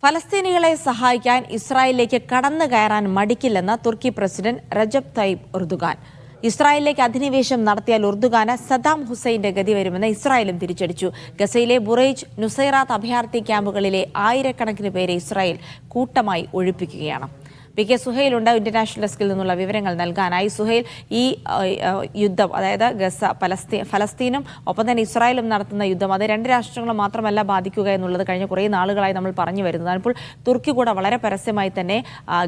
ഫലസ്തീനികളെ സഹായിക്കാൻ ഇസ്രായേലിലേക്ക് കടന്നു കയറാൻ മടിക്കില്ലെന്ന് തുർക്കി പ്രസിഡന്റ് റജബ് തയ്യിബ് എർദോഗാൻ. ഇസ്രായേലിലേക്ക് അധിനിവേശം നടത്തിയാൽ എർദോഗാന് സദ്ദാം ഹുസൈന്റെ ഗതി വരുമെന്ന് ഇസ്രായേലും തിരിച്ചടിച്ചു. ഗസയിലെ ബുറൈജ്, നുസൈറാത്ത് അഭയാർത്ഥി ക്യാമ്പുകളിലെ ആയിരക്കണക്കിന് പേരെ ഇസ്രായേൽ കൂട്ടമായി ഒഴിപ്പിക്കുകയാണ്. പി കെ സുഹൈലുണ്ട് ഇന്റർനാഷണൽ ഡെസ്കിൽ നിന്നുള്ള വിവരങ്ങൾ നൽകാനായി. സുഹൈൽ, ഈ യുദ്ധം, അതായത് ഫലസ്തീനും ഒപ്പം തന്നെ ഇസ്രായേലും നടത്തുന്ന യുദ്ധം, അത് രണ്ട് രാഷ്ട്രങ്ങളും മാത്രമല്ല ബാധിക്കുക എന്നുള്ളത് കഴിഞ്ഞ കുറേ നാളുകളായി നമ്മൾ പറഞ്ഞു വരുന്നതാണ്. ഇപ്പോൾ തുർക്കി കൂടെ വളരെ പരസ്യമായി തന്നെ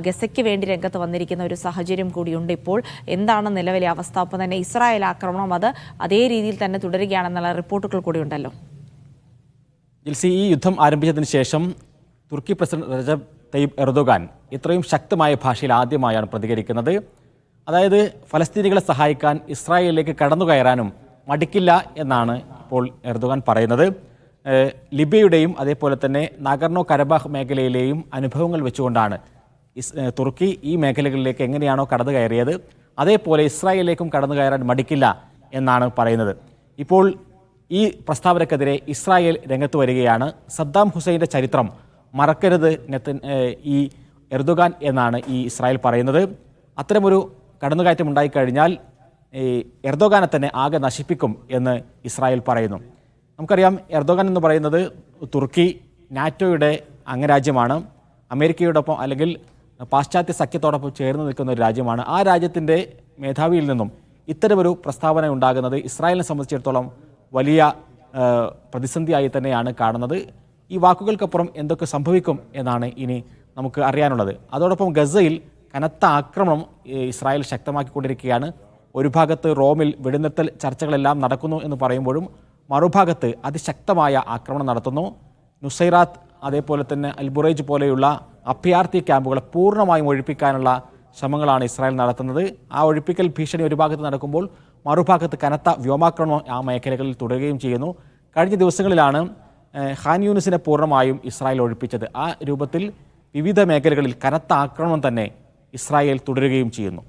ഗസയ്ക്ക് വേണ്ടി രംഗത്ത് വന്നിരിക്കുന്ന ഒരു സാഹചര്യം കൂടിയുണ്ട്. ഇപ്പോൾ എന്താണ് നിലവിലെ അവസ്ഥ? ഒപ്പം തന്നെ ഇസ്രായേൽ ആക്രമണം അത് അതേ രീതിയിൽ തന്നെ തുടരുകയാണെന്നുള്ള റിപ്പോർട്ടുകൾ കൂടിയുണ്ടല്ലോ. ജിൽസി, ഈ യുദ്ധം ആരംഭിച്ചതിന് ശേഷം തുർക്കി പ്രസിഡന്റ് റജബ് തയ്യിബ് എർദോഗാൻ ഇത്രയും ശക്തമായ ഭാഷയിൽ ആദ്യമായാണ് പ്രതികരിക്കുന്നത്. അതായത് ഫലസ്തീനികളെ സഹായിക്കാൻ ഇസ്രായേലിലേക്ക് കടന്നു കയറാനും മടിക്കില്ല എന്നാണ് ഇപ്പോൾ എർദോഗാൻ പറയുന്നത്. ലിബിയയുടെയും അതേപോലെ തന്നെ നഗർണോ കരബാഹ് മേഖലയിലെയും അനുഭവങ്ങൾ വെച്ചുകൊണ്ടാണ് തുർക്കി ഈ മേഖലകളിലേക്ക് എങ്ങനെയാണോ കടന്നു കയറിയത് അതേപോലെ ഇസ്രായേലിലേക്കും കടന്നു കയറാൻ മടിക്കില്ല എന്നാണ് പറയുന്നത്. ഇപ്പോൾ ഈ പ്രസ്താവനക്കെതിരെ ഇസ്രായേൽ രംഗത്ത് വരികയാണ്. സദ്ദാം ഹുസൈൻ്റെ ചരിത്രം മറക്കരുത് ഈ എർദോഗാൻ എന്നാണ് ഈ ഇസ്രായേൽ പറയുന്നത്. അത്തരമൊരു കടന്നുകയറ്റം ഉണ്ടായിക്കഴിഞ്ഞാൽ എർദോഗാനെ തന്നെ ആകെ നശിപ്പിക്കും എന്ന് ഇസ്രായേൽ പറയുന്നു. നമുക്കറിയാം, എർദോഗാൻ എന്ന് പറയുന്നത് തുർക്കി നാറ്റോയുടെ അംഗരാജ്യമാണ്. അമേരിക്കയോടൊപ്പം അല്ലെങ്കിൽ പാശ്ചാത്യ സഖ്യത്തോടൊപ്പം ചേർന്ന് നിൽക്കുന്ന ഒരു രാജ്യമാണ്. ആ രാജ്യത്തിൻ്റെ മേധാവിയിൽ നിന്നും ഇത്തരമൊരു പ്രസ്താവന ഉണ്ടാകുന്നത് ഇസ്രായേലിനെ സംബന്ധിച്ചിടത്തോളം വലിയ പ്രതിസന്ധിയായി തന്നെയാണ് കാണുന്നത്. ഈ വാക്കുകൾക്കപ്പുറം എന്തൊക്കെ സംഭവിക്കും എന്നാണ് ഇനി നമുക്ക് അറിയാനുള്ളത്. അതോടൊപ്പം ഗസയിൽ കനത്ത ആക്രമണം ഇസ്രായേൽ ശക്തമാക്കിക്കൊണ്ടിരിക്കുകയാണ്. ഒരു ഭാഗത്ത് റോമിൽ വെടിനിർത്തൽ ചർച്ചകളെല്ലാം നടക്കുന്നു എന്ന് പറയുമ്പോഴും മറുഭാഗത്ത് അതിശക്തമായ ആക്രമണം നടത്തുന്നു. നുസൈറാത്ത്, അതേപോലെ തന്നെ അൽബുറൈജ് പോലെയുള്ള അഭയാർത്ഥി ക്യാമ്പുകളെ പൂർണ്ണമായും ഒഴിപ്പിക്കാനുള്ള ശ്രമങ്ങളാണ് ഇസ്രായേൽ നടത്തുന്നത്. ആ ഒഴിപ്പിക്കൽ ഭീഷണി ഒരു ഭാഗത്ത് നടക്കുമ്പോൾ മറുഭാഗത്ത് കനത്ത വ്യോമാക്രമണം ആ മേഖലകളിൽ തുടരുകയും ചെയ്യുന്നു. കഴിഞ്ഞ ദിവസങ്ങളിലാണ് ഖാൻ യൂനിസിനെ പൂർണ്ണമായും ഇസ്രായേൽ ഒഴിപ്പിച്ചത്. ആ രൂപത്തിൽ വിവിധ മേഖലകളിൽ കനത്ത ആക്രമണം തന്നെ ഇസ്രായേൽ തുടരുകയും ചെയ്യുന്നു.